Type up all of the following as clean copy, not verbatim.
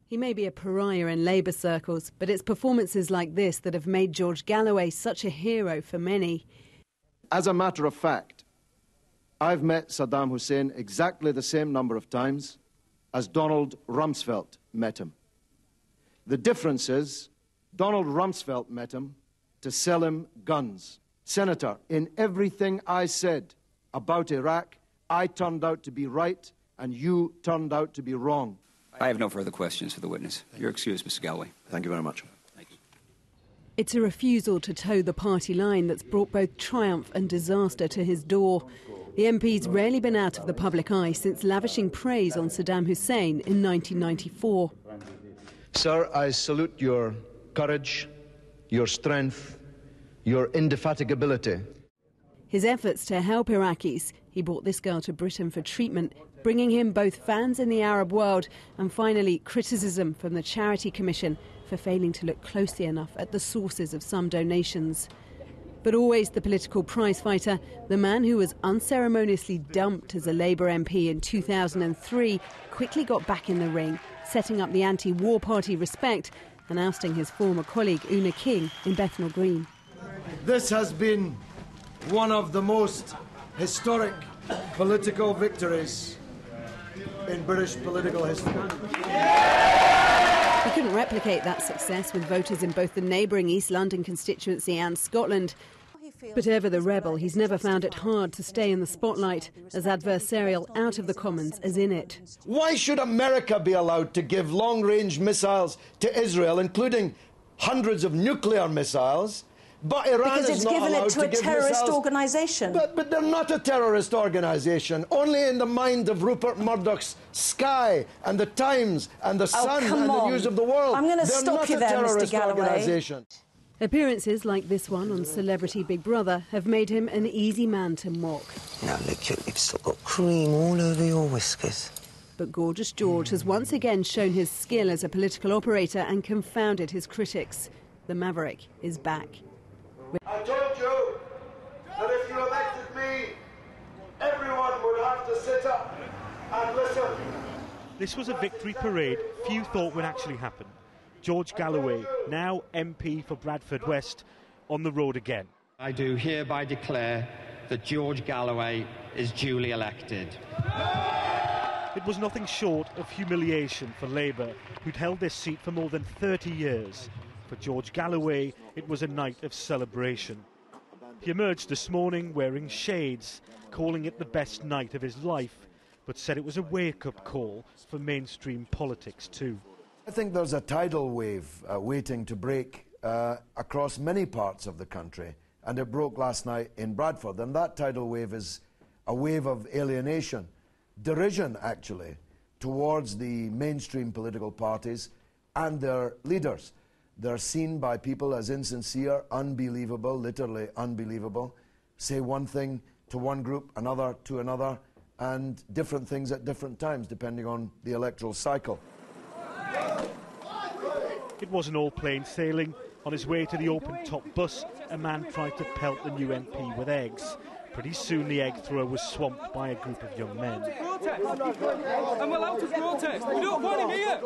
He may be a pariah in Labour circles, but it's performances like this that have made George Galloway such a hero for many. As a matter of fact, I've met Saddam Hussein exactly the same number of times as Donald Rumsfeld met him. The difference is Donald Rumsfeld met him to sell him guns. Senator, in everything I said about Iraq, I turned out to be right and you turned out to be wrong. I have no further questions for the witness. You're excused, Mr. Galloway. Thank you very much. Thank you. It's a refusal to toe the party line that's brought both triumph and disaster to his door. The MP's rarely been out of the public eye since lavishing praise on Saddam Hussein in 1994. Sir, I salute your courage, your strength, your indefatigability. His efforts to help Iraqis, he brought this girl to Britain for treatment, bringing him both fans in the Arab world and finally criticism from the Charity Commission for failing to look closely enough at the sources of some donations. But always the political prizefighter, the man who was unceremoniously dumped as a Labour MP in 2003 quickly got back in the ring, setting up the anti-war party Respect and ousting his former colleague Una King in Bethnal Green. This has been one of the most historic political victories in British political history. He couldn't replicate that success with voters in both the neighbouring East London constituency and Scotland. But ever the rebel, he's never found it hard to stay in the spotlight, as adversarial out of the Commons as in it. Why should America be allowed to give long-range missiles to Israel, including hundreds of nuclear missiles, but Iran because is not allowed to give missiles? Because it's given it to a terrorist organisation. But they're not a terrorist organisation. Only in the mind of Rupert Murdoch's Sky and the Times and the Sun and the News of the World. I'm going to stop you there, Mr. Galloway. Appearances like this one on Celebrity Big Brother have made him an easy man to mock. Now look, you've still got cream all over your whiskers. But Gorgeous George has once again shown his skill as a political operator and confounded his critics. The Maverick is back. I told you that if you elected me, everyone would have to sit up and listen. This was a victory parade few thought would actually happen. George Galloway, now MP for Bradford West, on the road again. I do hereby declare that George Galloway is duly elected. It was nothing short of humiliation for Labour, who'd held this seat for more than 30 years. For George Galloway, it was a night of celebration. He emerged this morning wearing shades, calling it the best night of his life, but said it was a wake-up call for mainstream politics too. I think there's a tidal wave waiting to break across many parts of the country, and it broke last night in Bradford, and that tidal wave is a wave of alienation, derision actually, towards the mainstream political parties and their leaders. They're seen by people as insincere, unbelievable, literally unbelievable, say one thing to one group, another to another, and different things at different times, depending on the electoral cycle. It wasn't all plain sailing. On his way to the open-top bus, a man tried to pelt the new MP with eggs. Pretty soon the egg thrower was swamped by a group of young men. I'm allowed to protest. We don't want him here.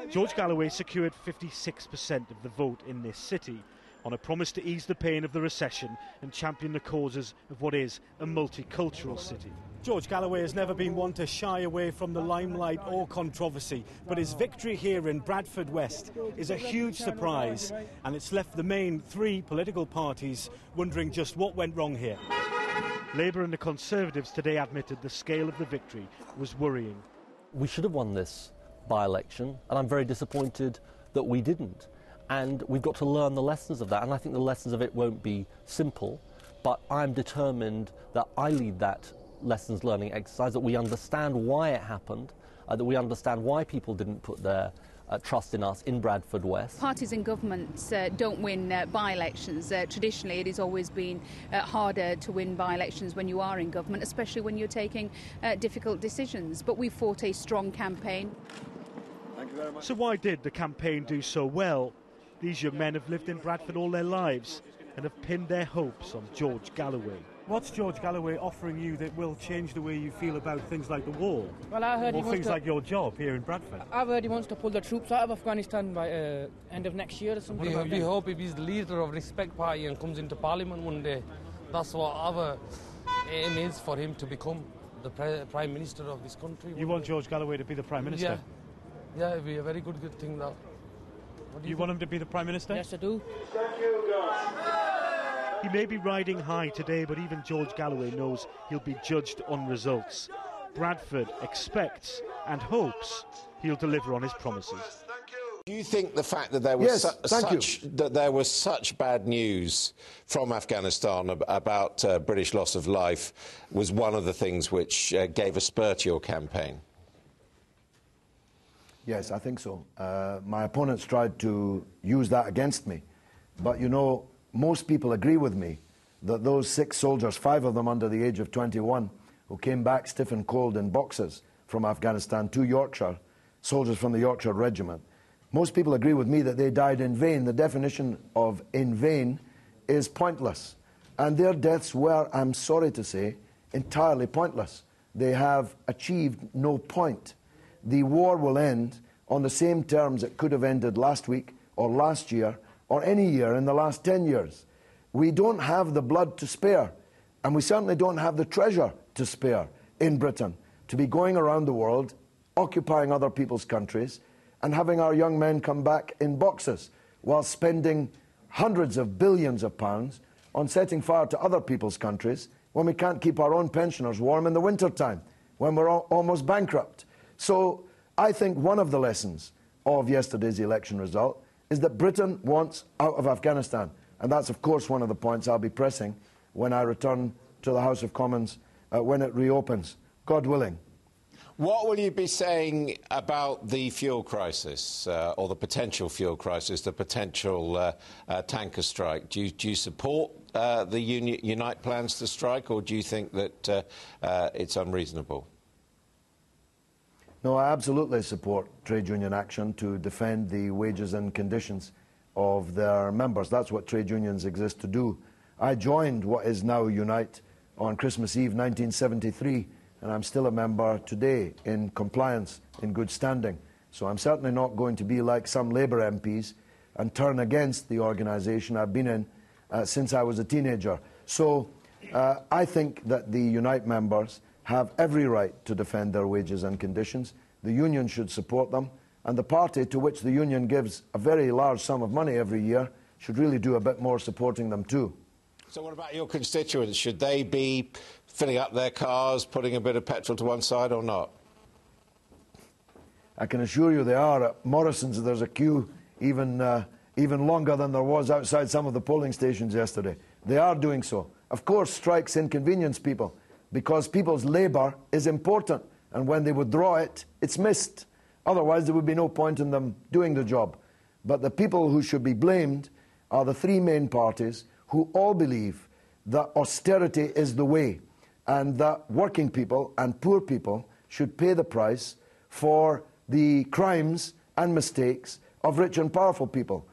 George Galloway secured 56% of the vote in this city on a promise to ease the pain of the recession and champion the causes of what is a multicultural city. George Galloway has never been one to shy away from the limelight or controversy, but his victory here in Bradford West is a huge surprise, and it's left the main three political parties wondering just what went wrong here. Labour and the Conservatives today admitted the scale of the victory was worrying. We should have won this by-election, and I'm very disappointed that we didn't. And we've got to learn the lessons of that, and I think the lessons of it won't be simple, but I'm determined that I lead that lessons learning exercise, that we understand why it happened, that we understand why people didn't put their trust in us in Bradford West. Parties in governments don't win by-elections. Traditionally, it has always been harder to win by-elections when you are in government, especially when you're taking difficult decisions. But we fought a strong campaign. Thank you very much. So why did the campaign do so well? These young men have lived in Bradford all their lives and have pinned their hopes on George Galloway. What's George Galloway offering you that will change the way you feel about things like the war? Well, I heard or things like your job here in Bradford? I've heard he wants to pull the troops out of Afghanistan by end of next year or something. We hope if he's the leader of Respect Party and comes into Parliament one day, that's what our aim is, for him to become the Prime Minister of this country. You want George Galloway to be the Prime Minister? Yeah, it'd be a very good thing, that. You want him to be the Prime Minister? Yes, I do. Thank you, guys. He may be riding high today, but even George Galloway knows he'll be judged on results. Bradford expects and hopes he'll deliver on his promises. Do you think the fact that there was such bad news from Afghanistan about British loss of life was one of the things which gave a spur to your campaign? Yes, I think so. My opponents tried to use that against me. But, you know, most people agree with me that those 6 soldiers, 5 of them under the age of 21, who came back stiff and cold in boxes from Afghanistan to Yorkshire, soldiers from the Yorkshire Regiment, most people agree with me that they died in vain. The definition of in vain is pointless. And their deaths were, I'm sorry to say, entirely pointless. They have achieved no point. The war will end on the same terms it could have ended last week or last year or any year in the last 10 years. We don't have the blood to spare, and we certainly don't have the treasure to spare in Britain to be going around the world, occupying other people's countries, and having our young men come back in boxes while spending hundreds of billions of pounds on setting fire to other people's countries when we can't keep our own pensioners warm in the wintertime, when we're almost bankrupt. So I think one of the lessons of yesterday's election result is that Britain wants out of Afghanistan. And that's, of course, one of the points I'll be pressing when I return to the House of Commons when it reopens, God willing. What will you be saying about the fuel crisis, or the potential fuel crisis, the potential tanker strike? Do you support the Unite plans to strike, or do you think that it's unreasonable? No, I absolutely support trade union action to defend the wages and conditions of their members. That's what trade unions exist to do. I joined what is now Unite on Christmas Eve 1973, and I'm still a member today in compliance, in good standing. So I'm certainly not going to be like some Labour MPs and turn against the organisation I've been in since I was a teenager. So I think that the Unite members have every right to defend their wages and conditions. The union should support them, and the party to which the union gives a very large sum of money every year should really do a bit more supporting them too. So what about your constituents? Should they be filling up their cars, putting a bit of petrol to one side, or not? I can assure you they are. At Morrison's there's a queue even longer than there was outside some of the polling stations yesterday. They are doing so. Of course, strikes inconvenience people, because people's labour is important, and when they withdraw it, it's missed. Otherwise, there would be no point in them doing the job. But the people who should be blamed are the 3 main parties who all believe that austerity is the way, and that working people and poor people should pay the price for the crimes and mistakes of rich and powerful people.